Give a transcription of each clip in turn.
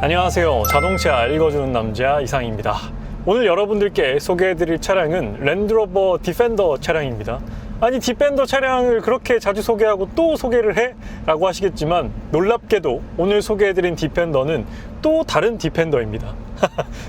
안녕하세요. 자동차 읽어주는 남자 이상입니다. 오늘 여러분들께 소개해드릴 차량은 랜드로버 디펜더 차량입니다. 아니, 디펜더 차량을 그렇게 자주 소개하고 또 소개를 해? 라고 하시겠지만 놀랍게도 오늘 소개해드린 디펜더는 또 다른 디펜더입니다.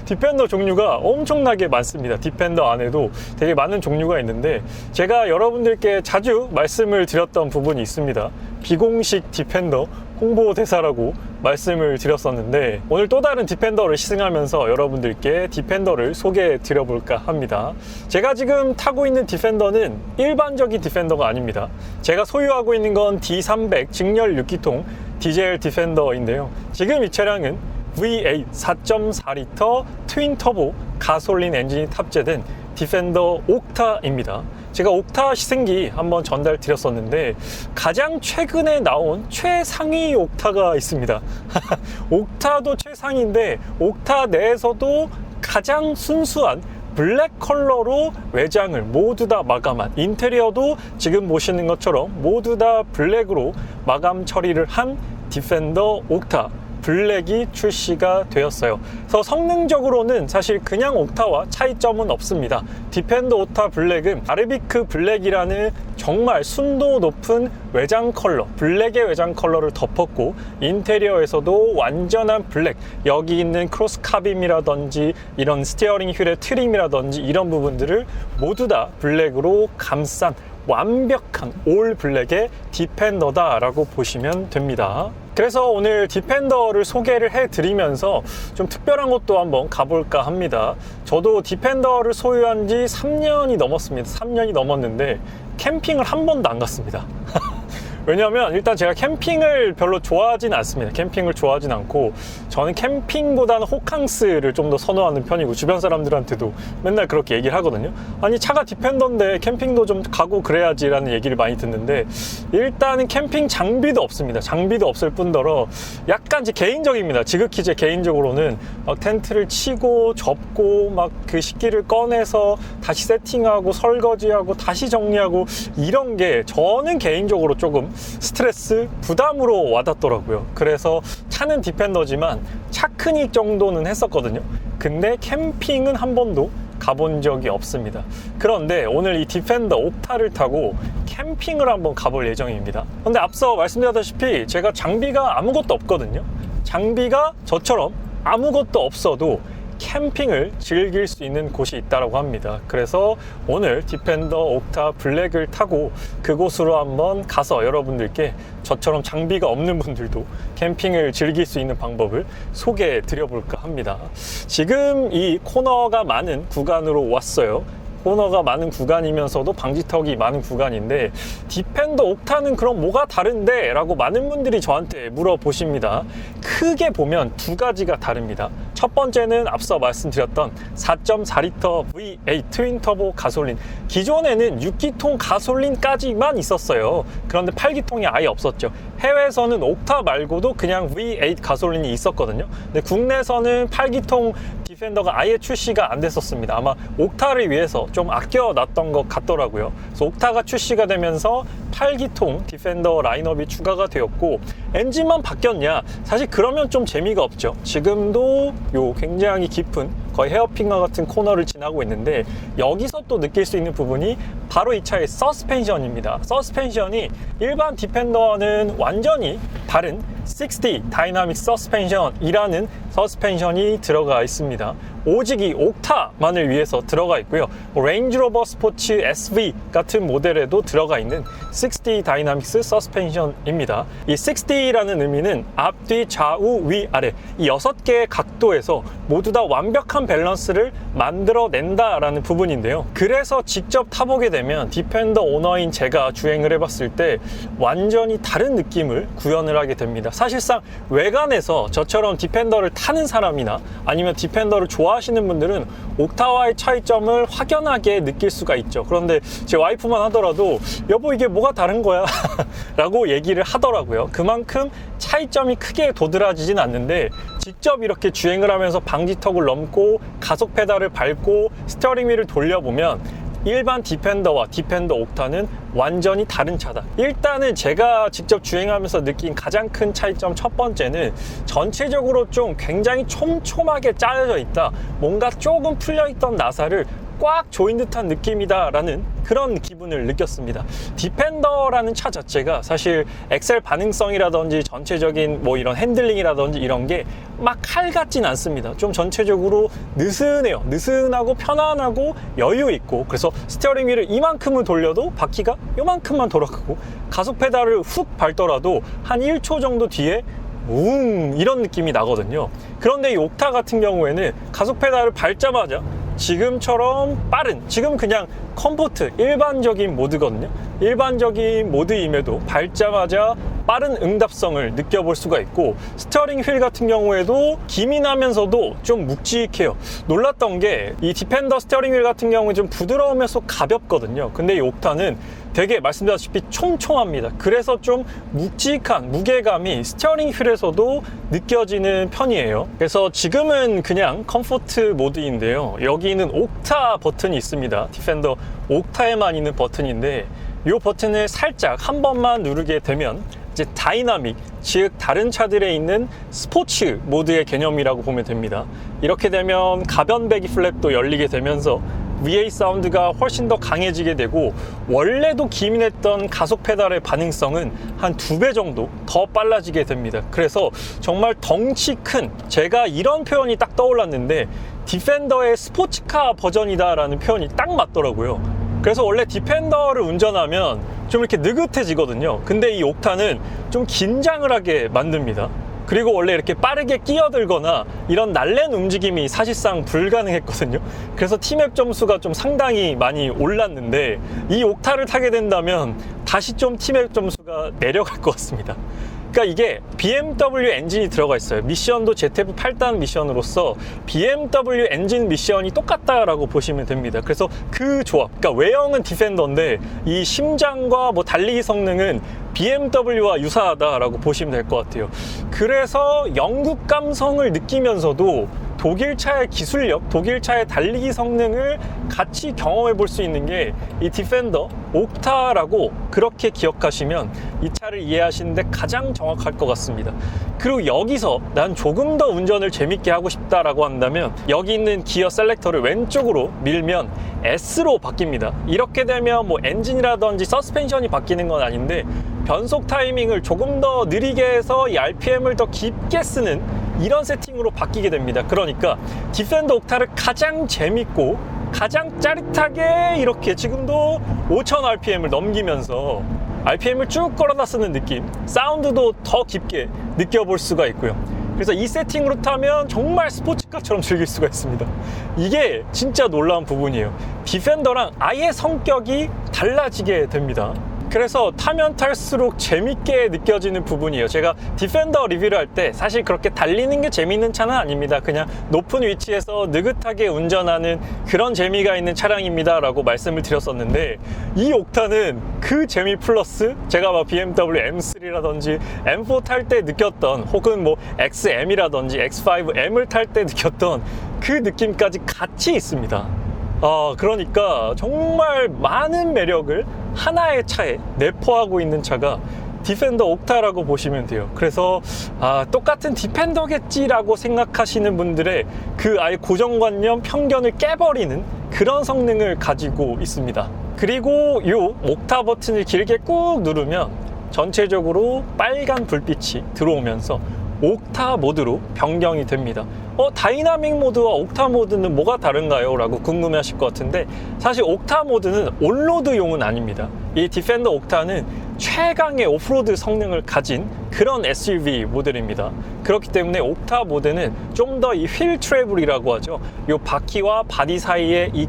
디펜더 종류가 엄청나게 많습니다. 디펜더 안에도 되게 많은 종류가 있는데 제가 여러분들께 자주 말씀을 드렸던 부분이 있습니다. 비공식 디펜더 홍보대사라고 말씀을 드렸었는데 오늘 또 다른 디펜더를 시승하면서 여러분들께 디펜더를 소개해 드려볼까 합니다. 제가 지금 타고 있는 디펜더는 일반적인 디펜더가 아닙니다. 제가 소유하고 있는 건 D300 직렬 6기통 디젤 디펜더인데요. 지금 이 차량은 V8 4.4L 트윈 터보 가솔린 엔진이 탑재된 디펜더 옥타입니다. 제가 옥타 시승기 한번 전달 드렸었는데 가장 최근에 나온 최상위 옥타가 있습니다. 옥타도 최상위인데 옥타 내에서도 가장 순수한 블랙 컬러로 외장을 모두 다 마감한, 인테리어도 지금 보시는 것처럼 모두 다 블랙으로 마감 처리를 한 디펜더 옥타 블랙이 출시가 되었어요. 그래서 성능적으로는 사실 그냥 옥타와 차이점은 없습니다. 디펜더 옥타 블랙은 아르비크 블랙이라는 정말 순도 높은 외장 컬러, 블랙의 외장 컬러를 덮었고 인테리어에서도 완전한 블랙, 여기 있는 크로스 카빔이라든지 이런 스티어링 휠의 트림이라든지 이런 부분들을 모두 다 블랙으로 감싼 완벽한 올 블랙의 디펜더다 라고 보시면 됩니다. 그래서 오늘 디펜더를 소개를 해드리면서 좀 특별한 곳도 한번 가볼까 합니다. 저도 디펜더를 소유한 지 3년이 넘었습니다. 3년이 넘었는데 캠핑을 한 번도 안 갔습니다. 왜냐면 일단 제가 캠핑을 별로 좋아하진 않습니다. 캠핑을 좋아하진 않고 저는 캠핑보다는 호캉스를 좀 더 선호하는 편이고 주변 사람들한테도 맨날 그렇게 얘기를 하거든요. 아니, 차가 디펜더인데 캠핑도 좀 가고 그래야지 라는 얘기를 많이 듣는데 일단은 캠핑 장비도 없습니다. 장비도 없을 뿐더러 약간 제 개인적입니다. 지극히 제 개인적으로는 막 텐트를 치고 접고 막 그 식기를 꺼내서 다시 세팅하고 설거지하고 다시 정리하고 이런 게 저는 개인적으로 조금 스트레스, 부담으로 와닿더라고요. 그래서 차는 디펜더지만 차크닉 정도는 했었거든요. 근데 캠핑은 한 번도 가본 적이 없습니다. 그런데 오늘 이 디펜더 옥타를 타고 캠핑을 한번 가볼 예정입니다. 근데 앞서 말씀드렸다시피 제가 장비가 아무것도 없거든요. 장비가 저처럼 아무것도 없어도 캠핑을 즐길 수 있는 곳이 있다고 합니다. 그래서 오늘 디펜더 옥타 블랙을 타고 그곳으로 한번 가서 여러분들께 저처럼 장비가 없는 분들도 캠핑을 즐길 수 있는 방법을 소개해 드려볼까 합니다. 지금 이 코너가 많은 구간으로 왔어요. 코너가 많은 구간이면서도 방지턱이 많은 구간인데 디펜더 옥타는 그럼 뭐가 다른데? 라고 많은 분들이 저한테 물어보십니다. 크게 보면 두 가지가 다릅니다. 첫 번째는 앞서 말씀드렸던 4.4L V8 트윈 터보 가솔린. 기존에는 6기통 가솔린까지만 있었어요. 그런데 8기통이 아예 없었죠. 해외에서는 옥타 말고도 그냥 V8 가솔린이 있었거든요. 근데 국내에서는 8기통 디펜더가 아예 출시가 안 됐었습니다. 아마 옥타를 위해서 좀 아껴놨던 것 같더라고요. 그래서 옥타가 출시가 되면서 8기통 디펜더 라인업이 추가가 되었고 엔진만 바뀌었냐? 사실 그러면 좀 재미가 없죠. 지금도 요 굉장히 깊은 거의 헤어핀과 같은 코너를 지나고 있는데, 여기서 또 느낄 수 있는 부분이 바로 이 차의 서스펜션입니다. 서스펜션이 일반 디펜더와는 완전히 다른 60 다이나믹 서스펜션이라는 서스펜션이 들어가 있습니다. 오직 이 옥타만을 위해서 들어가 있고요. 레인지로버 스포츠 SV 같은 모델에도 들어가 있는 60 다이나믹스 서스펜션입니다. 이 60라는 의미는 앞, 뒤, 좌우, 위, 아래 이 6개의 각도에서 모두 다 완벽한 밸런스를 만들어낸다라는 부분인데요. 그래서 직접 타보게 되면 디펜더 오너인 제가 주행을 해봤을 때 완전히 다른 느낌을 구현을 하게 됩니다. 사실상 외관에서 저처럼 디펜더를 타는 사람이나 아니면 디펜더를 좋아하시는 분들은 옥타와의 차이점을 확연하게 느낄 수가 있죠. 그런데 제 와이프만 하더라도 여보 이게 뭐가 다른 거야? 라고 얘기를 하더라고요. 그만큼 차이점이 크게 도드라지진 않는데 직접 이렇게 주행을 하면서 방지턱을 넘고 가속 페달을 밟고 스티어링 휠을 돌려보면 일반 디펜더와 디펜더 옥타는 완전히 다른 차다. 일단은 제가 직접 주행하면서 느낀 가장 큰 차이점 첫 번째는 전체적으로 좀 굉장히 촘촘하게 짜여져 있다. 뭔가 조금 풀려있던 나사를 꽉 조인 듯한 느낌이다 라는 그런 기분을 느꼈습니다. 디펜더라는 차 자체가 사실 엑셀 반응성이라든지 전체적인 뭐 이런 핸들링이라든지 이런 게 막 칼 같진 않습니다. 좀 전체적으로 느슨해요. 느슨하고 편안하고 여유 있고, 그래서 스티어링 휠을 이만큼을 돌려도 바퀴가 요만큼만 돌아가고 가속 페달을 훅 밟더라도 한 1초 정도 뒤에 이런 느낌이 나거든요. 그런데 이 옥타 같은 경우에는 가속 페달을 밟자마자 지금처럼 빠른, 지금 그냥 컴포트 일반적인 모드거든요. 일반적인 모드임에도 밟자마자 빠른 응답성을 느껴볼 수가 있고, 스티어링 휠 같은 경우에도 기민하면서도 좀 묵직해요. 놀랐던 게 이 디펜더 스티어링 휠 같은 경우는 좀 부드러우면서 가볍거든요. 근데 이 옥타는 되게 말씀드렸다시피 촘촘합니다. 그래서 좀 묵직한 무게감이 스티어링 휠에서도 느껴지는 편이에요. 그래서 지금은 그냥 컴포트 모드인데요. 여기는 옥타 버튼이 있습니다. 디펜더 옥타에만 있는 버튼인데 이 버튼을 살짝 한 번만 누르게 되면 이제 다이나믹, 즉 다른 차들에 있는 스포츠 모드의 개념이라고 보면 됩니다. 이렇게 되면 가변 배기 플랩도 열리게 되면서 VA 사운드가 훨씬 더 강해지게 되고, 원래도 기민했던 가속 페달의 반응성은 한 2배 정도 더 빨라지게 됩니다. 그래서 정말 덩치 큰, 제가 이런 표현이 딱 떠올랐는데 디펜더의 스포츠카 버전이다 라는 표현이 딱 맞더라고요. 그래서 원래 디펜더를 운전하면 좀 이렇게 느긋해지거든요. 근데 이 옥타는 좀 긴장을 하게 만듭니다. 그리고 원래 이렇게 빠르게 끼어들거나 이런 날랜 움직임이 사실상 불가능했거든요. 그래서 T맵 점수가 좀 상당히 많이 올랐는데 이 옥타를 타게 된다면 다시 좀 T맵 점수가 내려갈 것 같습니다. 그러니까 이게 BMW 엔진이 들어가 있어요. 미션도 ZF 8단 미션으로서 BMW 엔진 미션이 똑같다라고 보시면 됩니다. 그래서 그 조합, 그러니까 외형은 디펜더인데 이 심장과 뭐 달리기 성능은 BMW와 유사하다라고 보시면 될 것 같아요. 그래서 영국 감성을 느끼면서도 독일차의 기술력, 독일차의 달리기 성능을 같이 경험해 볼 수 있는 게 이 디펜더 옥타라고 그렇게 기억하시면 이 차를 이해하시는데 가장 정확할 것 같습니다. 그리고 여기서 난 조금 더 운전을 재밌게 하고 싶다라고 한다면 여기 있는 기어 셀렉터를 왼쪽으로 밀면 S로 바뀝니다. 이렇게 되면 뭐 엔진이라든지 서스펜션이 바뀌는 건 아닌데 변속 타이밍을 조금 더 느리게 해서 이 RPM을 더 깊게 쓰는 이런 세팅으로 바뀌게 됩니다. 그러니까 디펜더 옥타를 가장 재밌고 가장 짜릿하게 이렇게 지금도 5000rpm을 넘기면서 RPM을 쭉 끌어다 쓰는 느낌, 사운드도 더 깊게 느껴볼 수가 있고요. 그래서 이 세팅으로 타면 정말 스포츠카처럼 즐길 수가 있습니다. 이게 진짜 놀라운 부분이에요. 디펜더랑 아예 성격이 달라지게 됩니다. 그래서 타면 탈수록 재밌게 느껴지는 부분이에요. 제가 디펜더 리뷰를 할 때 사실 그렇게 달리는 게 재밌는 차는 아닙니다. 그냥 높은 위치에서 느긋하게 운전하는 그런 재미가 있는 차량입니다 라고 말씀을 드렸었는데, 이 옥타는 그 재미 플러스 제가 막 BMW M3라든지 M4 탈 때 느꼈던, 혹은 뭐 XM이라든지 X5M을 탈 때 느꼈던 그 느낌까지 같이 있습니다. 그러니까 정말 많은 매력을 하나의 차에 내포하고 있는 차가 디펜더 옥타라고 보시면 돼요. 그래서 똑같은 디펜더겠지라고 생각하시는 분들의 그 아예 고정관념, 편견을 깨버리는 그런 성능을 가지고 있습니다. 그리고 이 옥타 버튼을 길게 꾹 누르면 전체적으로 빨간 불빛이 들어오면서 옥타 모드로 변경이 됩니다. 다이나믹 모드와 옥타 모드는 뭐가 다른가요? 라고 궁금해 하실 것 같은데, 사실 옥타 모드는 온로드용은 아닙니다. 이 디펜더 옥타는 최강의 오프로드 성능을 가진 그런 SUV 모델입니다. 그렇기 때문에 옥타 모드는 좀 더 이 휠 트래블이라고 하죠. 이 바퀴와 바디 사이의 이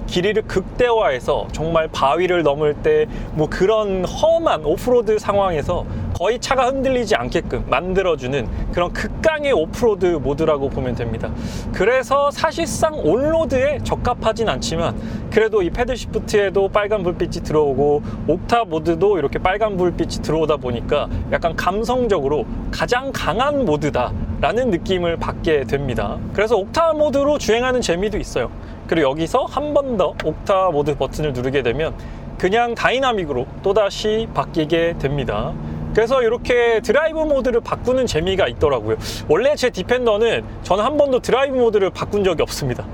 길이를 극대화해서 정말 바위를 넘을 때 뭐 그런 험한 오프로드 상황에서 거의 차가 흔들리지 않게끔 만들어주는 그런 극강의 오프로드 모드라고 보면 됩니다. 그래서 사실상 온로드에 적합하진 않지만 그래도 이 패들 시프트에도 빨간 불빛이 들어오고 옥타 모드도 이렇게 빨간 불빛이 들어오다 보니까 약간 감성적으로 가장 강한 모드다 라는 느낌을 받게 됩니다. 그래서 옥타 모드로 주행하는 재미도 있어요. 그리고 여기서 한 번 더 옥타 모드 버튼을 누르게 되면 그냥 다이나믹으로 또다시 바뀌게 됩니다. 그래서 이렇게 드라이브 모드를 바꾸는 재미가 있더라고요. 원래 제 디펜더는 저는 한 번도 드라이브 모드를 바꾼 적이 없습니다.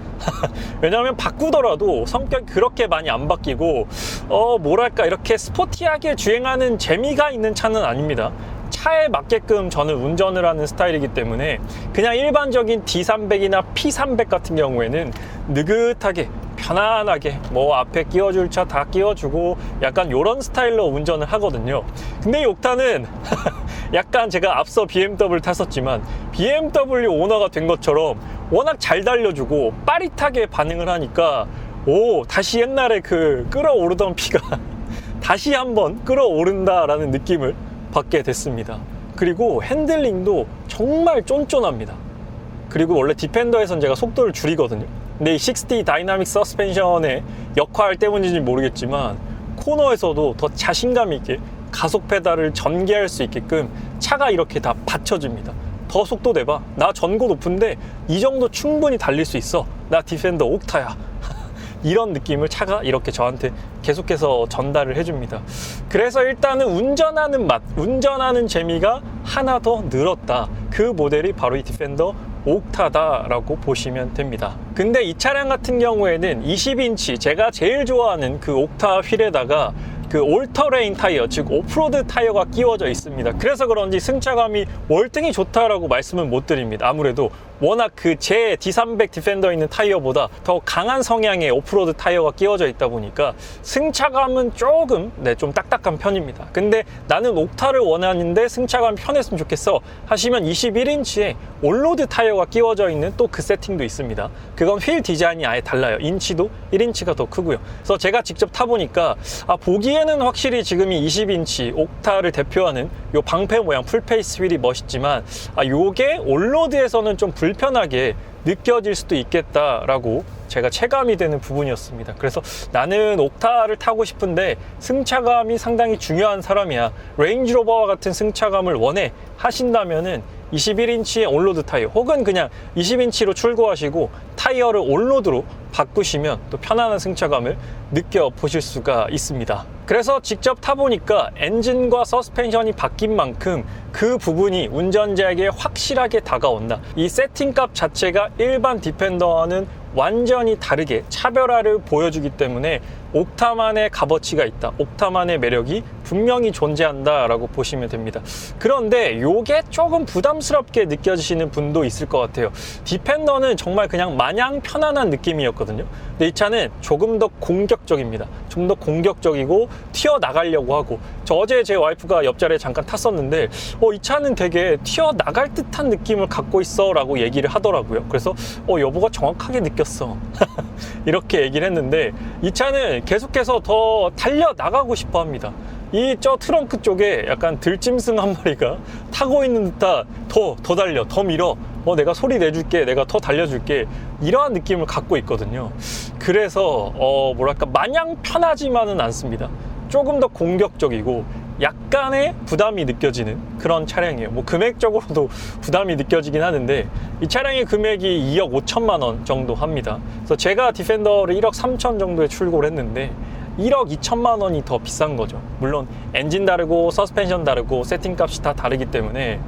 왜냐하면 바꾸더라도 성격이 그렇게 많이 안 바뀌고 뭐랄까 이렇게 스포티하게 주행하는 재미가 있는 차는 아닙니다. 차에 맞게끔 저는 운전을 하는 스타일이기 때문에 그냥 일반적인 D300이나 P300 같은 경우에는 느긋하게 편안하게 뭐 앞에 끼워줄 차 다 끼워주고 약간 요런 스타일로 운전을 하거든요. 근데 이 옥타는 약간 제가 앞서 BMW를 탔었지만 BMW 오너가 된 것처럼 워낙 잘 달려주고 빠릿하게 반응을 하니까 다시 옛날에 그 끓어오르던 피가 다시 한번 끓어오른다라는 느낌을 받게 됐습니다. 그리고 핸들링도 정말 쫀쫀합니다. 그리고 원래 디펜더에선 제가 속도를 줄이거든요. 근데 이 60 다이나믹 서스펜션의 역할 때문인지 모르겠지만 코너에서도 더 자신감 있게 가속 페달을 전개할 수 있게끔 차가 이렇게 다 받쳐줍니다. 더 속도 내봐. 나 전고 높은데 이 정도 충분히 달릴 수 있어. 나 디펜더 옥타야. 이런 느낌을 차가 이렇게 저한테 계속해서 전달을 해줍니다. 그래서 일단은 운전하는 맛, 운전하는 재미가 하나 더 늘었다. 그 모델이 바로 이 디펜더 옥타다라고 보시면 됩니다. 근데 이 차량 같은 경우에는 20인치 제가 제일 좋아하는 그 옥타 휠에다가 그 올터레인 타이어, 즉 오프로드 타이어가 끼워져 있습니다. 그래서 그런지 승차감이 월등히 좋다라고 말씀은 못 드립니다. 아무래도 워낙 그 제 D300 디펜더에 있는 타이어보다 더 강한 성향의 오프로드 타이어가 끼워져 있다 보니까 승차감은 조금 좀 딱딱한 편입니다. 근데 나는 옥타를 원하는데 승차감이 편했으면 좋겠어 하시면 21인치에 올로드 타이어가 끼워져 있는 또 그 세팅도 있습니다. 그건 휠 디자인이 아예 달라요. 인치도 1인치가 더 크고요. 그래서 제가 직접 타보니까 보기에는 확실히 지금 이 20인치 옥타를 대표하는 요 방패 모양 풀페이스 휠이 멋있지만 요게 올로드에서는 좀 불편하게 느껴질 수도 있겠다라고 제가 체감이 되는 부분이었습니다. 그래서 나는 옥타를 타고 싶은데 승차감이 상당히 중요한 사람이야, 레인지로버와 같은 승차감을 원해 하신다면은 21인치의 온로드 타이어 혹은 그냥 20인치로 출고하시고 타이어를 온로드로 바꾸시면 또 편안한 승차감을 느껴보실 수가 있습니다. 그래서 직접 타보니까 엔진과 서스펜션이 바뀐 만큼 그 부분이 운전자에게 확실하게 다가온다. 이 세팅값 자체가 일반 디펜더와는 완전히 다르게 차별화를 보여주기 때문에 옥타만의 값어치가 있다, 옥타만의 매력이 분명히 존재한다 라고 보시면 됩니다. 그런데 요게 조금 부담스럽게 느껴지시는 분도 있을 것 같아요. 디펜더는 정말 그냥 마냥 편안한 느낌이었거든요. 근데 이 차는 조금 더 공격적입니다. 좀 더 공격적이고 튀어나가려고 하고, 저 어제 제 와이프가 옆자리에 잠깐 탔었는데 이 차는 되게 튀어나갈 듯한 느낌을 갖고 있어 라고 얘기를 하더라고요. 그래서 여보가 정확하게 느꼈어 이렇게 얘기를 했는데, 이 차는 계속해서 더 달려나가고 싶어 합니다. 저 트렁크 쪽에 약간 들짐승 한 마리가 타고 있는 듯한 더 달려, 더 밀어, 내가 소리 내줄게, 내가 더 달려줄게, 이러한 느낌을 갖고 있거든요. 그래서 뭐랄까 마냥 편하지만은 않습니다. 조금 더 공격적이고 약간의 부담이 느껴지는 그런 차량이에요. 뭐 금액적으로도 부담이 느껴지긴 하는데 이 차량의 금액이 2억 5천만 원 정도 합니다. 그래서 제가 디펜더를 1억 3천 정도에 출고를 했는데 1억 2천만 원이 더 비싼 거죠. 물론 엔진 다르고 서스펜션 다르고 세팅값이 다 다르기 때문에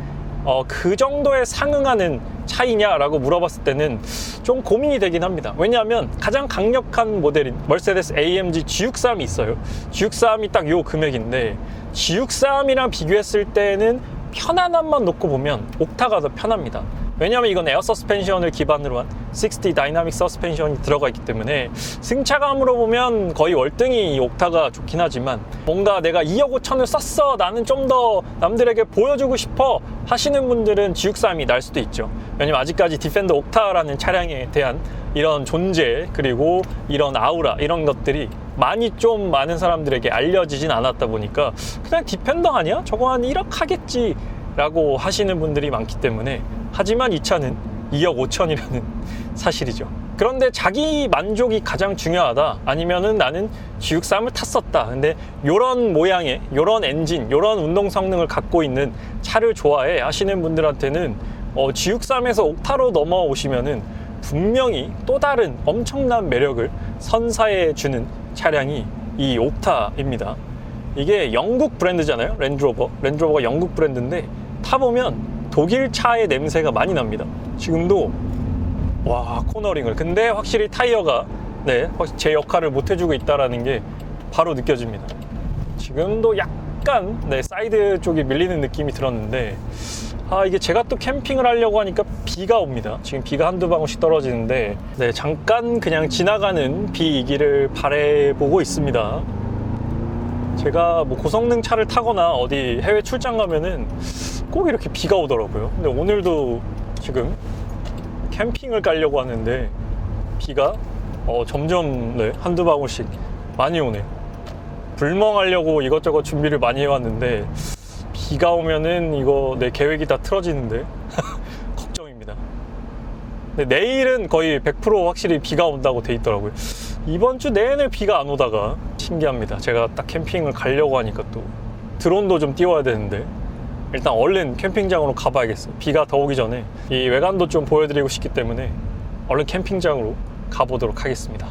그 정도에 상응하는 차이냐라고 물어봤을 때는 좀 고민이 되긴 합니다. 왜냐하면 가장 강력한 모델인 머세데스 AMG G63이 있어요. G63이 딱 요 금액인데 G63이랑 비교했을 때는 편안함만 놓고 보면 옥타가 더 편합니다. 왜냐하면 이건 에어 서스펜션을 기반으로 한 60 다이나믹 서스펜션이 들어가 있기 때문에 승차감으로 보면 거의 월등히 이 옥타가 좋긴 하지만 뭔가 내가 2억 5천을 썼어, 나는 좀 더 남들에게 보여주고 싶어 하시는 분들은 G63이 날 수도 있죠. 왜냐면 아직까지 디펜더 옥타라는 차량에 대한 이런 존재, 그리고 이런 아우라, 이런 것들이 많은 사람들에게 알려지진 않았다 보니까 그냥 디펜더 아니야? 저거 한 1억 하겠지 라고 하시는 분들이 많기 때문에, 하지만 이 차는 2억 5천이라는 사실이죠. 그런데 자기 만족이 가장 중요하다, 아니면은 나는 G63을 탔었다, 근데 요런 모양의, 요런 엔진, 요런 운동 성능을 갖고 있는 차를 좋아해 하시는 분들한테는 G63에서 옥타로 넘어오시면은 분명히 또 다른 엄청난 매력을 선사해 주는 차량이 이 옥타입니다. 이게 영국 브랜드잖아요. 랜드로버가 영국 브랜드인데 타보면 독일 차의 냄새가 많이 납니다. 지금도 코너링을, 근데 확실히 타이어가 제 역할을 못 해주고 있다는 게 바로 느껴집니다. 지금도 약간 사이드 쪽이 밀리는 느낌이 들었는데, 이게 제가 또 캠핑을 하려고 하니까 비가 옵니다. 지금 비가 한두 방울씩 떨어지는데 잠깐 그냥 지나가는 비이기를 바라보고 있습니다. 제가 뭐 고성능 차를 타거나 어디 해외 출장 가면은 꼭 이렇게 비가 오더라고요. 근데 오늘도 지금 캠핑을 가려고 하는데 비가 점점 한두 방울씩 많이 오네요. 불멍하려고 이것저것 준비를 많이 해왔는데 비가 오면은 이거 내 계획이 다 틀어지는데 걱정입니다. 근데 내일은 거의 100% 확실히 비가 온다고 돼 있더라고요. 이번 주 내내 비가 안 오다가 신기합니다. 제가 딱 캠핑을 가려고 하니까 또 드론도 좀 띄워야 되는데 일단 얼른 캠핑장으로 가봐야겠어요. 비가 더 오기 전에 이 외관도 좀 보여드리고 싶기 때문에 얼른 캠핑장으로 가보도록 하겠습니다.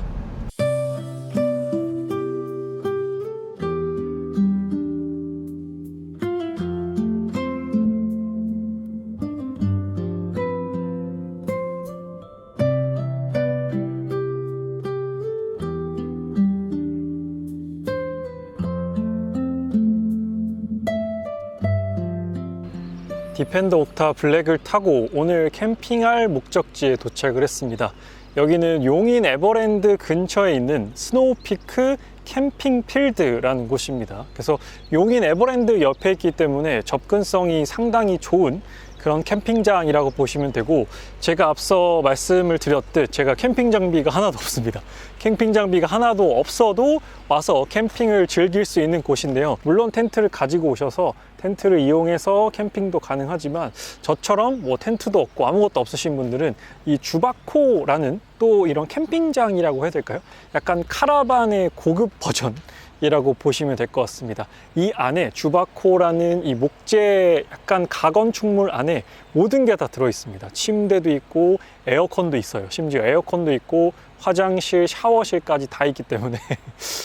디펜더 옥타 블랙을 타고 오늘 캠핑할 목적지에 도착을 했습니다. 여기는 용인 에버랜드 근처에 있는 스노우피크 캠핑필드라는 곳입니다. 그래서 용인 에버랜드 옆에 있기 때문에 접근성이 상당히 좋은 그런 캠핑장이라고 보시면 되고, 제가 앞서 말씀을 드렸듯 제가 캠핑 장비가 하나도 없습니다. 캠핑 장비가 하나도 없어도 와서 캠핑을 즐길 수 있는 곳인데요. 물론 텐트를 가지고 오셔서 텐트를 이용해서 캠핑도 가능하지만 저처럼 뭐 텐트도 없고 아무것도 없으신 분들은 이 주바코라는 또 이런 캠핑장이라고 해야 될까요? 약간 카라반의 고급 버전 이라고 보시면 될 것 같습니다. 이 안에 주바코라는 이 목재 약간 가건축물 안에 모든 게 다 들어 있습니다. 침대도 있고 에어컨도 있어요. 심지어 에어컨도 있고 화장실, 샤워실까지 다 있기 때문에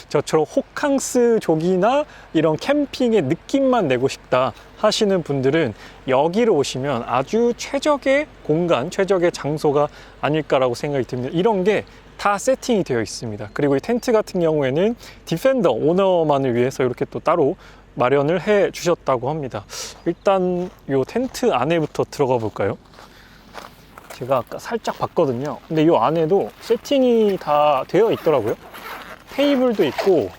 저처럼 호캉스족이나 이런 캠핑의 느낌만 내고 싶다 하시는 분들은 여기로 오시면 아주 최적의 공간, 최적의 장소가 아닐까라고 생각이 듭니다. 이런 게 다 세팅이 되어 있습니다. 그리고 이 텐트 같은 경우에는 디펜더 오너만을 위해서 이렇게 또 따로 마련을 해 주셨다고 합니다. 일단 이 텐트 안에부터 들어가 볼까요? 제가 아까 살짝 봤거든요. 근데 이 안에도 세팅이 다 되어 있더라고요. 테이블도 있고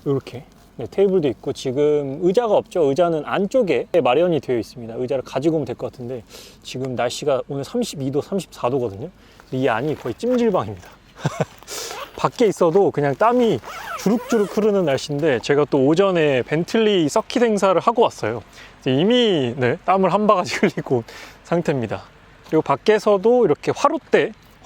이렇게 테이블도 있고, 지금 의자가 없죠. 의자는 안쪽에 마련이 되어 있습니다. 의자를 가지고 오면 될 것 같은데 지금 날씨가 오늘 32도, 34도거든요. 이 안이 거의 찜질방입니다. 밖에 있어도 그냥 땀이 주룩주룩 흐르는 날씨인데 제가 또 오전에 벤틀리 서킷 행사를 하고 왔어요. 땀을 한 바가지 흘리고 온 상태입니다. 그리고 밖에서도 이렇게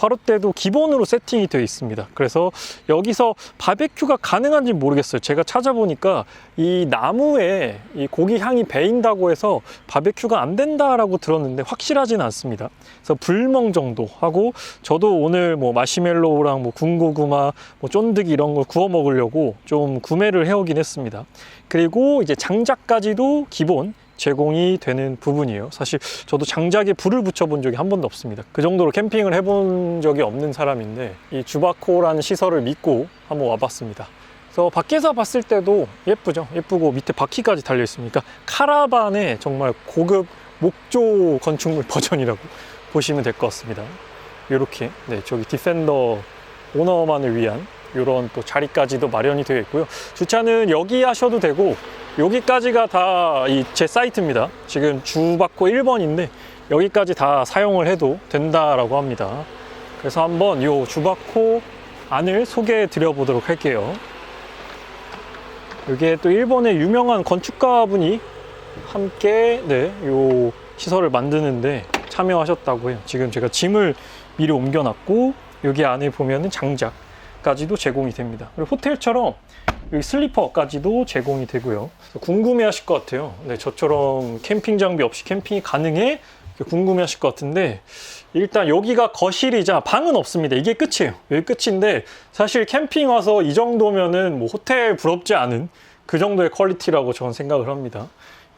화롯대도 기본으로 세팅이 되어 있습니다. 그래서 여기서 바베큐가 가능한지 모르겠어요. 제가 찾아보니까 이 나무에 이 고기 향이 배인다고 해서 바베큐가 안 된다라고 들었는데 확실하진 않습니다. 그래서 불멍 정도 하고, 저도 오늘 뭐 마시멜로우랑 뭐 군고구마, 뭐 쫀득이 이런 걸 구워 먹으려고 좀 구매를 해오긴 했습니다. 그리고 이제 장작까지도 기본 제공이 되는 부분이에요. 사실 저도 장작에 불을 붙여본 적이 한 번도 없습니다. 그 정도로 캠핑을 해본 적이 없는 사람인데 이 주바코라는 시설을 믿고 한번 와봤습니다. 그래서 밖에서 봤을 때도 예쁘죠. 예쁘고 밑에 바퀴까지 달려 있으니까 카라반의 정말 고급 목조 건축물 버전이라고 보시면 될 것 같습니다. 이렇게 저기 디펜더 오너만을 위한 이런 또 자리까지도 마련이 되어 있고요. 주차는 여기 하셔도 되고, 여기까지가 다 제 사이트입니다. 지금 주바코 1번인데 여기까지 다 사용을 해도 된다라고 합니다. 그래서 한번 이 주바코 안을 소개해 드려 보도록 할게요. 이게 또 일본의 유명한 건축가분이 함께 이 시설을 만드는데 참여하셨다고 해요. 지금 제가 짐을 미리 옮겨놨고, 여기 안에 보면은 장작까지도 제공이 됩니다. 그리고 호텔처럼 여기 슬리퍼까지도 제공이 되고요. 궁금해 하실 것 같아요. 저처럼 캠핑 장비 없이 캠핑이 가능해? 궁금해 하실 것 같은데, 일단 여기가 거실이자 방은 없습니다. 이게 끝이에요. 여기 끝인데, 사실 캠핑 와서 이 정도면은 뭐 호텔 부럽지 않은 그 정도의 퀄리티라고 저는 생각을 합니다.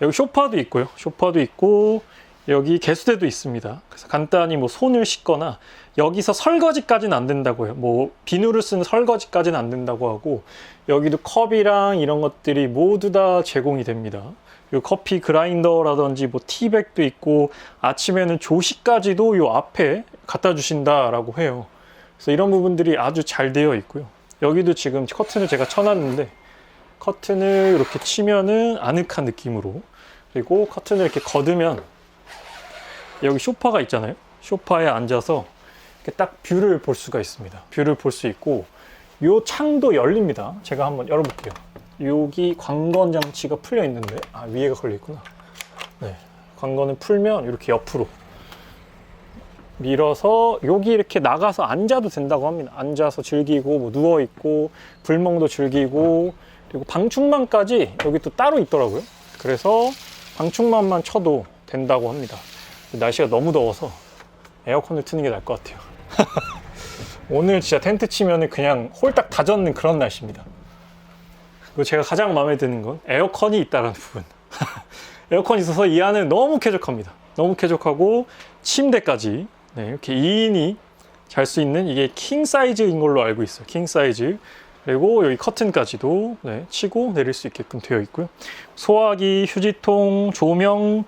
여기 소파도 있고요. 소파도 있고, 여기 개수대도 있습니다. 그래서 간단히 뭐 손을 씻거나, 여기서 설거지까지는 안 된다고 해요. 뭐 비누를 쓰는 설거지까지는 안 된다고 하고, 여기도 컵이랑 이런 것들이 모두 다 제공이 됩니다. 요 커피 그라인더라든지 뭐 티백도 있고, 아침에는 조식까지도 요 앞에 갖다 주신다라고 해요. 그래서 이런 부분들이 아주 잘 되어 있고요. 여기도 지금 커튼을 제가 쳐놨는데, 커튼을 이렇게 치면은 아늑한 느낌으로, 그리고 커튼을 이렇게 걷으면 여기 소파가 있잖아요. 소파에 앉아서 이렇게 딱 뷰를 볼 수가 있습니다. 뷰를 볼 수 있고, 요 창도 열립니다. 제가 한번 열어볼게요. 여기 광건 장치가 풀려 있는데, 위에가 걸려 있구나. 광건을 풀면 이렇게 옆으로 밀어서 여기 이렇게 나가서 앉아도 된다고 합니다. 앉아서 즐기고, 뭐 누워 있고, 불멍도 즐기고, 그리고 방충망까지 여기 또 따로 있더라고요. 그래서 방충망만 쳐도 된다고 합니다. 날씨가 너무 더워서 에어컨을 트는 게 나을 것 같아요. 오늘 진짜 텐트 치면 그냥 홀딱 다 젖는 그런 날씨입니다. 그리고 제가 가장 마음에 드는 건 에어컨이 있다는 부분. 에어컨이 있어서 이 안은 너무 쾌적합니다. 너무 쾌적하고, 침대까지 이렇게 2인이 잘 수 있는, 이게 킹 사이즈인 걸로 알고 있어요. 킹 사이즈. 그리고 여기 커튼까지도 치고 내릴 수 있게끔 되어 있고요. 소화기, 휴지통, 조명,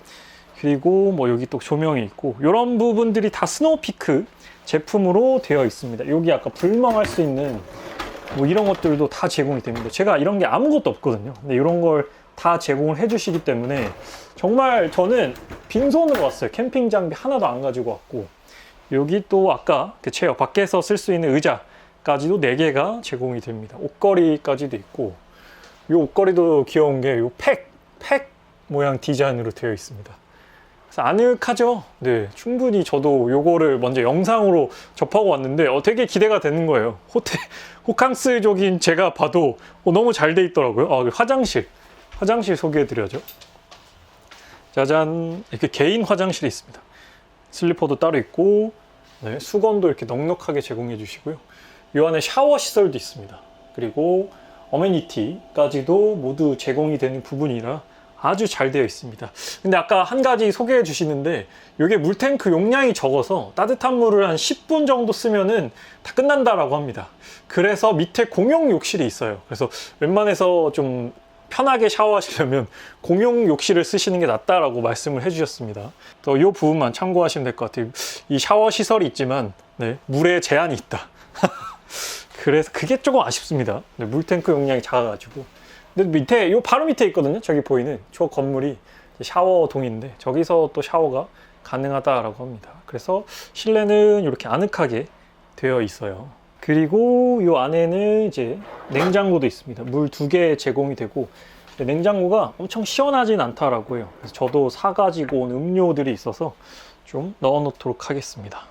그리고 뭐 여기 또 조명이 있고, 이런 부분들이 다 스노우피크 제품으로 되어 있습니다. 여기 아까 불멍할 수 있는 뭐 이런 것들도 다 제공이 됩니다. 제가 이런 게 아무것도 없거든요. 근데 이런 걸 다 제공을 해주시기 때문에 정말 저는 빈손으로 왔어요. 캠핑 장비 하나도 안 가지고 왔고, 여기 또 아까 그 체어, 밖에서 쓸 수 있는 의자까지도 4개가 제공이 됩니다. 옷걸이까지도 있고, 이 옷걸이도 귀여운 게 이 팩 모양 디자인으로 되어 있습니다. 그래서 아늑하죠? 충분히 저도 요거를 먼저 영상으로 접하고 왔는데 되게 기대가 되는 거예요. 호캉스적인 제가 봐도 너무 잘 돼 있더라고요. 화장실 소개해드려죠. 짜잔, 이렇게 개인 화장실이 있습니다. 슬리퍼도 따로 있고, 수건도 이렇게 넉넉하게 제공해 주시고요. 이 안에 샤워 시설도 있습니다. 그리고 어메니티까지도 모두 제공이 되는 부분이라 아주 잘 되어 있습니다. 근데 아까 한 가지 소개해 주시는데, 이게 물탱크 용량이 적어서 따뜻한 물을 한 10분 정도 쓰면은 다 끝난다라고 합니다. 그래서 밑에 공용 욕실이 있어요. 그래서 웬만해서 좀 편하게 샤워하시려면 공용 욕실을 쓰시는 게 낫다라고 말씀을 해주셨습니다. 또 이 부분만 참고하시면 될 것 같아요. 이 샤워 시설이 있지만 물에 제한이 있다. 그래서 그게 조금 아쉽습니다. 물탱크 용량이 작아가지고. 근데 밑에, 요 바로 밑에 있거든요. 저기 보이는 저 건물이 샤워동인데, 저기서 또 샤워가 가능하다라고 합니다. 그래서 실내는 이렇게 아늑하게 되어 있어요. 그리고 이 안에는 이제 냉장고도 있습니다. 물 2개 제공이 되고, 냉장고가 엄청 시원하진 않다라고 해요. 그래서 저도 사가지고 온 음료들이 있어서 좀 넣어 놓도록 하겠습니다.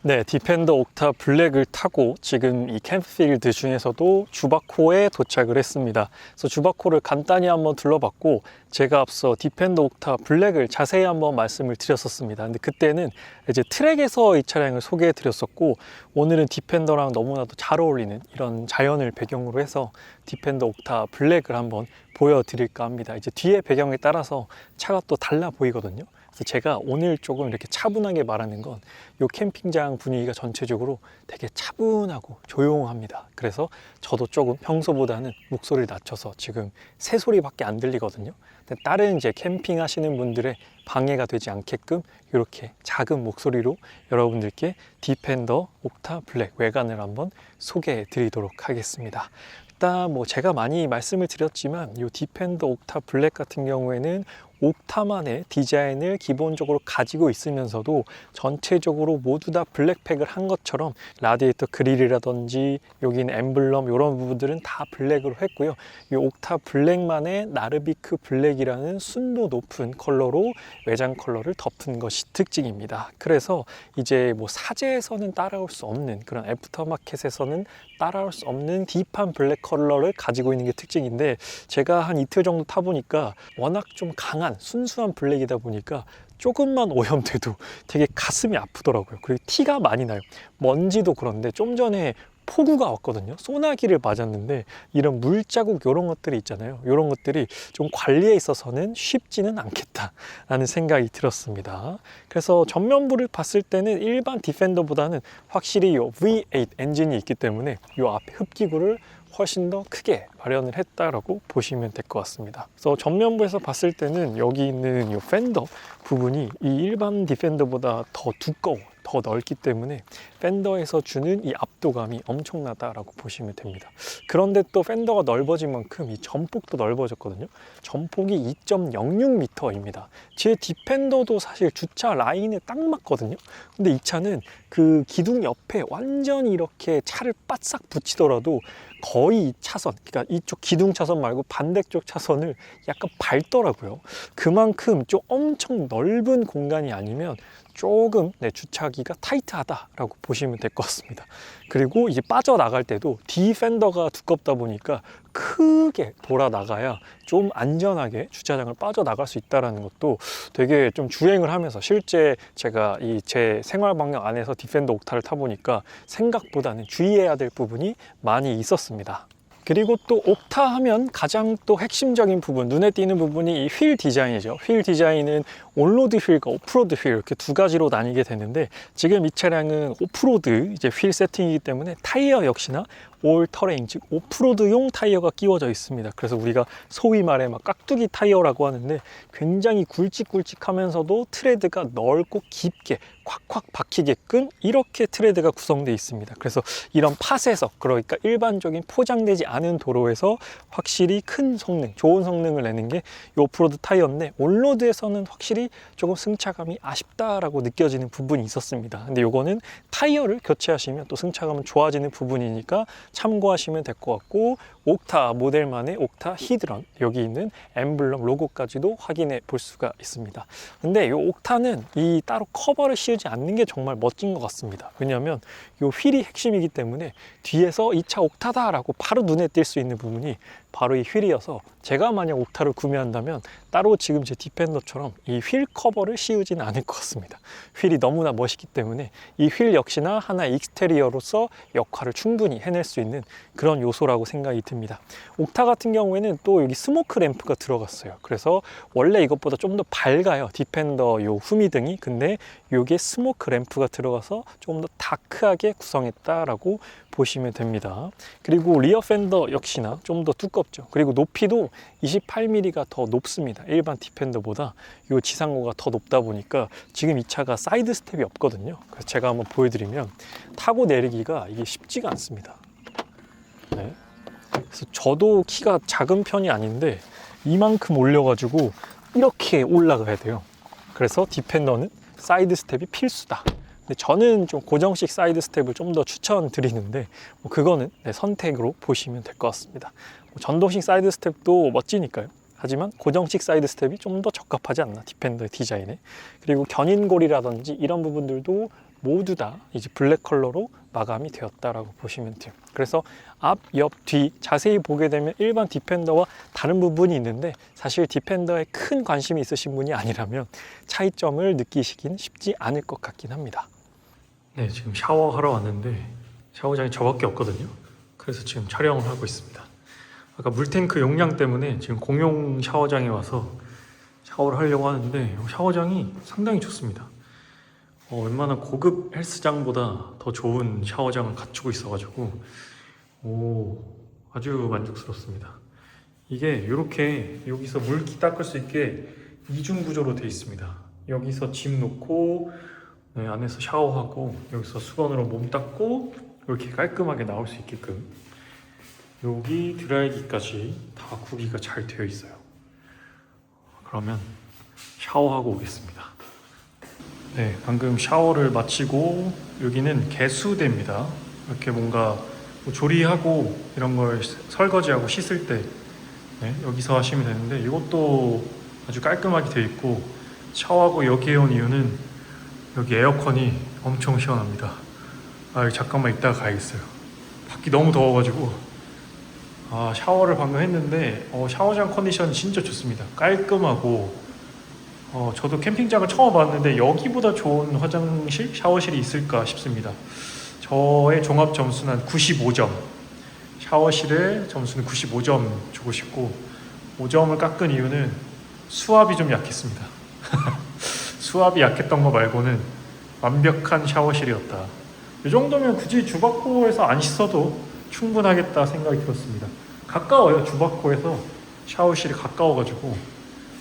네, 디펜더 옥타 블랙을 타고 지금 이 캠프필드 중에서도 주바코에 도착을 했습니다. 그래서 주바코를 간단히 한번 둘러봤고, 제가 앞서 디펜더 옥타 블랙을 자세히 한번 말씀을 드렸었습니다. 근데 그때는 이제 트랙에서 이 차량을 소개해 드렸었고, 오늘은 디펜더랑 너무나도 잘 어울리는 이런 자연을 배경으로 해서 디펜더 옥타 블랙을 한번 보여드릴까 합니다. 이제 뒤에 배경에 따라서 차가 또 달라 보이거든요. 그래서 제가 오늘 조금 이렇게 차분하게 말하는 건 이 캠핑장 분위기가 전체적으로 되게 차분하고 조용합니다. 그래서 저도 조금 평소보다는 목소리를 낮춰서 지금 새소리밖에 안 들리거든요. 근데 다른 이제 캠핑 하시는 분들의 방해가 되지 않게끔 이렇게 작은 목소리로 여러분들께 디펜더 옥타 블랙 외관을 한번 소개해 드리도록 하겠습니다. 일단 뭐 제가 많이 말씀을 드렸지만 이 디펜더 옥타 블랙 같은 경우에는 옥타만의 디자인을 기본적으로 가지고 있으면서도 전체적으로 모두 다 블랙팩을 한 것처럼 라디에이터 그릴이라든지 여기는 엠블럼 이런 부분들은 다 블랙으로 했고요. 이 옥타 블랙만의 나르비크 블랙이라는 순도 높은 컬러로 외장 컬러를 덮은 것이 특징입니다. 그래서 이제 뭐 사제에서는 따라올 수 없는 그런 애프터마켓에서는 따라올 수 없는 딥한 블랙 컬러를 가지고 있는 게 특징인데, 제가 한 이틀 정도 타보니까 워낙 좀 강한 순수한 블랙이다 보니까 조금만 오염돼도 되게 가슴이 아프더라고요. 그리고 티가 많이 나요. 먼지도 그런데 좀 전에 폭우가 왔거든요. 소나기를 맞았는데 이런 물자국 이런 것들이 있잖아요. 이런 것들이 좀 관리에 있어서는 쉽지는 않겠다라는 생각이 들었습니다. 그래서 전면부를 봤을 때는 일반 디펜더보다는 확실히 이 V8 엔진이 있기 때문에 이 앞에 흡기구를 훨씬 더 크게 마련을 했다라고 보시면 될 것 같습니다. 그래서 전면부에서 봤을 때는 여기 있는 이 팬더 부분이 이 일반 디펜더보다 더 두꺼워, 더 넓기 때문에 팬더에서 주는 이 압도감이 엄청나다라고 보시면 됩니다. 그런데 또 팬더가 넓어진 만큼 이 전폭도 넓어졌거든요. 전폭이 2.06m입니다. 제 디펜더도 사실 주차 라인에 딱 맞거든요. 근데 이 차는 그 기둥 옆에 완전히 이렇게 차를 바싹 붙이더라도 거의 차선, 그러니까 이쪽 기둥 차선 말고 반대쪽 차선을 약간 밟더라고요. 그만큼 좀 엄청 넓은 공간이 아니면 조금 주차하기가 타이트하다라고 보시면 될 것 같습니다. 그리고 이제 빠져나갈 때도 디펜더가 두껍다 보니까 크게 돌아 나가야 좀 안전하게 주차장을 빠져나갈 수 있다는 것도 되게 좀 주행을 하면서 실제 제가 이 제 생활 방향 안에서 디펜더 옥타를 타보니까 생각보다는 주의해야 될 부분이 많이 있었습니다. 그리고 또 옥타 하면 가장 또 핵심적인 부분, 눈에 띄는 부분이 이 휠 디자인이죠. 즉 디자인은 온로드 휠과 오프로드 휠 이렇게 두 가지로 나뉘게 되는데, 지금 이 차량은 오프로드 이제 휠 세팅이기 때문에 타이어 역시나 올 터레인, 즉 오프로드용 타이어가 끼워져 있습니다. 그래서 우리가 소위 말해 막 깍두기 타이어라고 하는데 굉장히 굵직굵직하면서도 트레드가 넓고 깊게 콱콱 박히게끔 이렇게 트레드가 구성되어 있습니다. 그래서 이런 팟에서, 그러니까 일반적인 포장되지 않은 도로에서 확실히 큰 성능, 좋은 성능을 내는 게 이 오프로드 타이어인데, 온로드에서는 확실히 조금 승차감이 아쉽다라고 느껴지는 부분이 있었습니다. 근데 이거는 타이어를 교체하시면 또 승차감은 좋아지는 부분이니까 참고하시면 될 것 같고, 옥타 모델만의 옥타 히드런, 여기 있는 엠블럼 로고까지도 확인해 볼 수가 있습니다. 근데 이 옥타는 이 따로 커버를 씌우지 않는 게 정말 멋진 것 같습니다. 왜냐하면 이 휠이 핵심이기 때문에 뒤에서 이 차 옥타다 라고 바로 눈에 띌 수 있는 부분이 바로 이 휠이어서, 제가 만약 옥타를 구매한다면 따로 지금 제 디펜더처럼 이 휠 커버를 씌우지는 않을 것 같습니다. 휠이 너무나 멋있기 때문에 이 휠 역시나 하나의 익스테리어로서 역할을 충분히 해낼 수 있는 그런 요소라고 생각이 듭니다. 옥타 같은 경우에는 또 여기 스모크 램프가 들어갔어요. 그래서 원래 이것보다 좀 더 밝아요, 디펜더 요 후미등이. 근데 요게 스모크 램프가 들어가서 좀 더 다크하게 구성했다라고 보시면 됩니다. 그리고 리어 팬더 역시나 좀 더 두껍죠. 그리고 높이도 28mm가 더 높습니다. 일반 디펜더보다 이 지상고가 더 높다 보니까 지금 이 차가 사이드 스텝이 없거든요. 그래서 제가 한번 보여드리면 타고 내리기가 이게 쉽지가 않습니다. 네. 그래서 저도 키가 작은 편이 아닌데 이만큼 올려가지고 이렇게 올라가야 돼요. 그래서 디펜더는 사이드 스텝이 필수다. 근데 저는 좀 고정식 사이드 스텝을 좀 더 추천드리는데 그거는 선택으로 보시면 될 것 같습니다. 전동식 사이드 스텝도 멋지니까요. 하지만 고정식 사이드 스텝이 좀 더 적합하지 않나, 디펜더 디자인에. 그리고 견인골이라든지 이런 부분들도 모두 다 이제 블랙 컬러로 마감이 되었다라고 보시면 돼요. 그래서 앞, 옆, 뒤 자세히 보게 되면 일반 디펜더와 다른 부분이 있는데 사실 디펜더에 큰 관심이 있으신 분이 아니라면 차이점을 느끼시긴 쉽지 않을 것 같긴 합니다. 네, 지금 샤워하러 왔는데 샤워장이 저밖에 없거든요. 그래서 지금 촬영을 하고 있습니다. 아까 물탱크 용량 때문에 지금 공용 샤워장에 와서 샤워를 하려고 하는데 샤워장이 상당히 좋습니다. 웬만한 고급 헬스장보다 더 좋은 샤워장을 갖추고 있어가지고 아주 만족스럽습니다. 이게 이렇게 여기서 물기 닦을 수 있게 이중 구조로 되어 있습니다. 여기서 짐 놓고 안에서 샤워하고 여기서 수건으로 몸 닦고 이렇게 깔끔하게 나올 수 있게끔 여기 드라이기까지 다 구비가 잘 되어 있어요. 그러면 샤워하고 오겠습니다. 네, 방금 샤워를 마치고 여기는 개수대입니다. 이렇게 뭔가 뭐 조리하고 이런 걸 설거지하고 씻을 때 여기서 하시면 되는데 이것도 아주 깔끔하게 되어 있고 샤워하고 여기에 온 이유는 여기 에어컨이 엄청 시원합니다. 잠깐만 이따가 가야겠어요. 밖이 너무 더워가지고 샤워를 방금 했는데 샤워장 컨디션이 진짜 좋습니다. 깔끔하고 저도 캠핑장을 처음 왔는데 여기보다 좋은 화장실, 샤워실이 있을까 싶습니다. 저의 종합 점수는 한 95점, 샤워실의 점수는 95점 주고 싶고 5점을 깎은 이유는 수압이 좀 약했습니다. 수압이 약했던 거 말고는 완벽한 샤워실이었다. 이 정도면 굳이 주바코에서 안 씻어도 충분하겠다 생각이 들었습니다. 가까워요. 주바코에서 샤워실이 가까워가지고.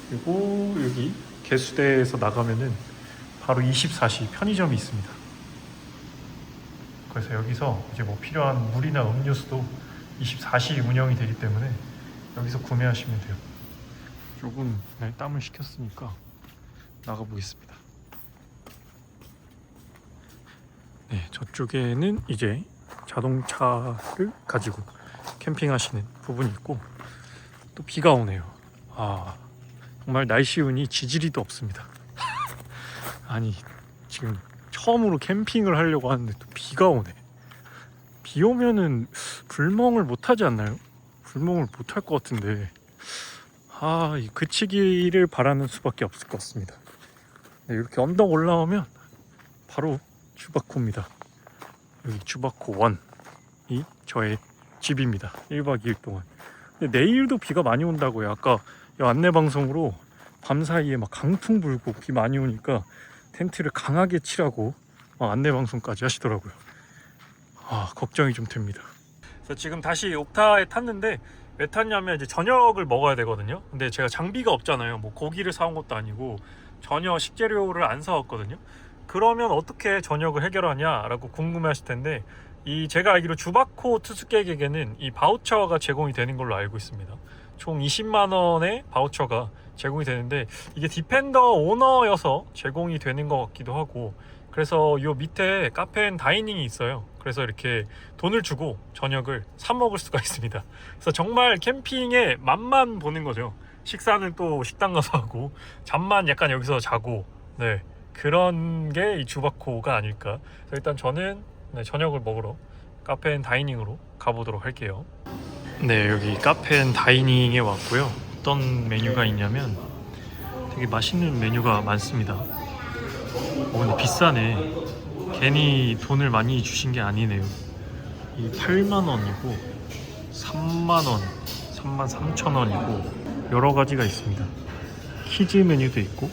그리고 여기 개수대에서 나가면은 바로 24시 편의점이 있습니다. 그래서 여기서 이제 뭐 필요한 물이나 음료수도 24시 운영이 되기 때문에 여기서 구매하시면 돼요. 조금 땀을 식혔으니까 나가 보겠습니다. 네, 저쪽에는 이제 자동차를 가지고 캠핑하시는 부분이 있고 또 비가 오네요. 정말 날씨 운이 지지리도 없습니다. 아니 지금 처음으로 캠핑을 하려고 하는데 또 비가 오네. 비 오면은 불멍을 못 하지 않나요? 불멍을 못 할 것 같은데 그치기를 바라는 수밖에 없을 것 같습니다. 네, 이렇게 언덕 올라오면 바로 주바코입니다. 여기 주바코 1이 저의 집입니다. 1박 2일 동안. 근데 내일도 비가 많이 온다고요. 아까 안내 방송으로 밤사이에 막 강풍 불고 비 많이 오니까 텐트를 강하게 치라고 안내 방송까지 하시더라고요. 걱정이 좀 됩니다. 그래서 지금 다시 옥타에 탔는데 왜 탔냐면 이제 저녁을 먹어야 되거든요. 근데 제가 장비가 없잖아요. 뭐 고기를 사온 것도 아니고 전혀 식재료를 안 사왔거든요. 그러면 어떻게 저녁을 해결하냐라고 궁금해하실 텐데 제가 알기로 주바코 투숙객에게는 이 바우처가 제공이 되는 걸로 알고 있습니다. 총 20만 원의 바우처가 제공이 되는데 이게 디펜더 오너여서 제공이 되는 것 같기도 하고 그래서 이 밑에 카페앤다이닝이 있어요. 그래서 이렇게 돈을 주고 저녁을 사 먹을 수가 있습니다. 그래서 정말 캠핑의 맛만 보는 거죠. 식사는 또 식당 가서 하고 잠만 약간 여기서 자고 그런 게 이 주바코가 아닐까. 일단 저는 저녁을 먹으러 카페앤다이닝으로 가보도록 할게요. 네, 여기 카페앤다이닝에 왔고요. 어떤 메뉴가 있냐면 되게 맛있는 메뉴가 많습니다. 근데 비싸네. 괜히 돈을 많이 주신 게 아니네요. 이 8만 원이고 3만 원, 3만 3천 원이고 여러 가지가 있습니다. 키즈 메뉴도 있고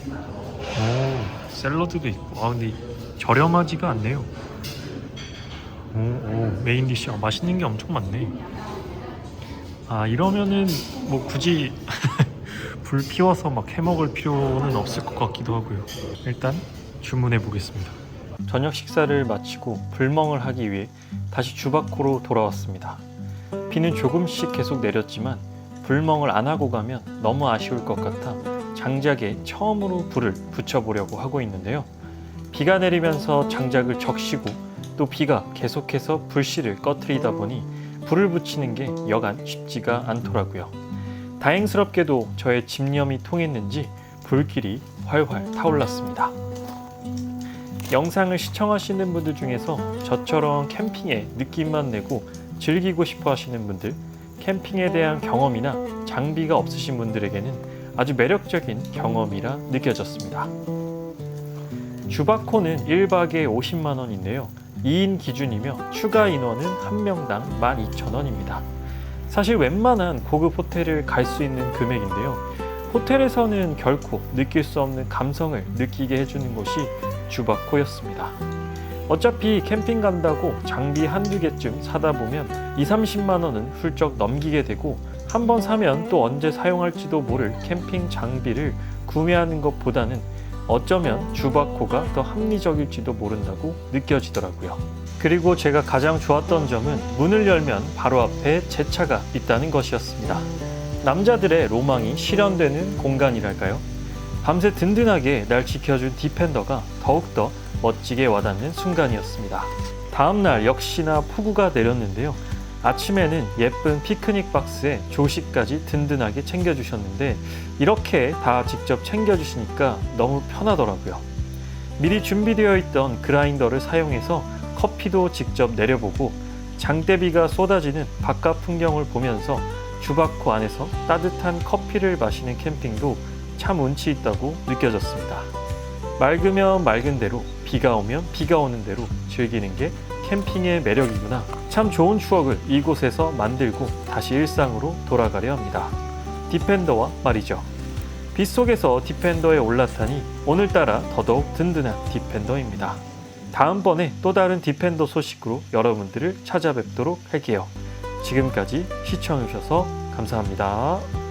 샐러드도 있고 근데 저렴하지가 않네요. 메인 디시 맛있는 게 엄청 많네. 이러면은 뭐 굳이 불 피워서 막 해먹을 필요는 없을 것 같기도 하고요. 일단 주문해 보겠습니다. 저녁 식사를 마치고 불멍을 하기 위해 다시 주바코로 돌아왔습니다. 비는 조금씩 계속 내렸지만 불멍을 안 하고 가면 너무 아쉬울 것 같아 장작에 처음으로 불을 붙여보려고 하고 있는데요. 비가 내리면서 장작을 적시고 또 비가 계속해서 불씨를 꺼트리다 보니 불을 붙이는 게 여간 쉽지가 않더라고요. 다행스럽게도 저의 집념이 통했는지 불길이 활활 타올랐습니다. 영상을 시청하시는 분들 중에서 저처럼 캠핑에 느낌만 내고 즐기고 싶어 하시는 분들, 캠핑에 대한 경험이나 장비가 없으신 분들에게는 아주 매력적인 경험이라 느껴졌습니다. 주바코는 1박에 50만 원인데요. 2인 기준이며 추가 인원은 1명당 12,000원입니다. 사실 웬만한 고급 호텔을 갈 수 있는 금액인데요. 호텔에서는 결코 느낄 수 없는 감성을 느끼게 해주는 곳이 주바코였습니다. 어차피 캠핑 간다고 장비 한두 개쯤 사다 보면 20-30만 원은 훌쩍 넘기게 되고 한 번 사면 또 언제 사용할지도 모를 캠핑 장비를 구매하는 것보다는 어쩌면 주바코가 더 합리적일지도 모른다고 느껴지더라고요. 그리고 제가 가장 좋았던 점은 문을 열면 바로 앞에 제 차가 있다는 것이었습니다. 남자들의 로망이 실현되는 공간이랄까요? 밤새 든든하게 날 지켜준 디펜더가 더욱더 멋지게 와닿는 순간이었습니다. 다음날 역시나 폭우가 내렸는데요. 아침에는 예쁜 피크닉 박스에 조식까지 든든하게 챙겨주셨는데 이렇게 다 직접 챙겨주시니까 너무 편하더라고요. 미리 준비되어 있던 그라인더를 사용해서 커피도 직접 내려보고 장대비가 쏟아지는 바깥 풍경을 보면서 주바코 안에서 따뜻한 커피를 마시는 캠핑도 참 운치 있다고 느껴졌습니다. 맑으면 맑은 대로, 비가 오면 비가 오는 대로 즐기는 게 캠핑의 매력이구나. 참 좋은 추억을 이곳에서 만들고 다시 일상으로 돌아가려 합니다. 디펜더와 말이죠. 빗속에서 디펜더에 올라타니 오늘따라 더더욱 든든한 디펜더입니다. 다음번에 또 다른 디펜더 소식으로 여러분들을 찾아뵙도록 할게요. 지금까지 시청해주셔서 감사합니다.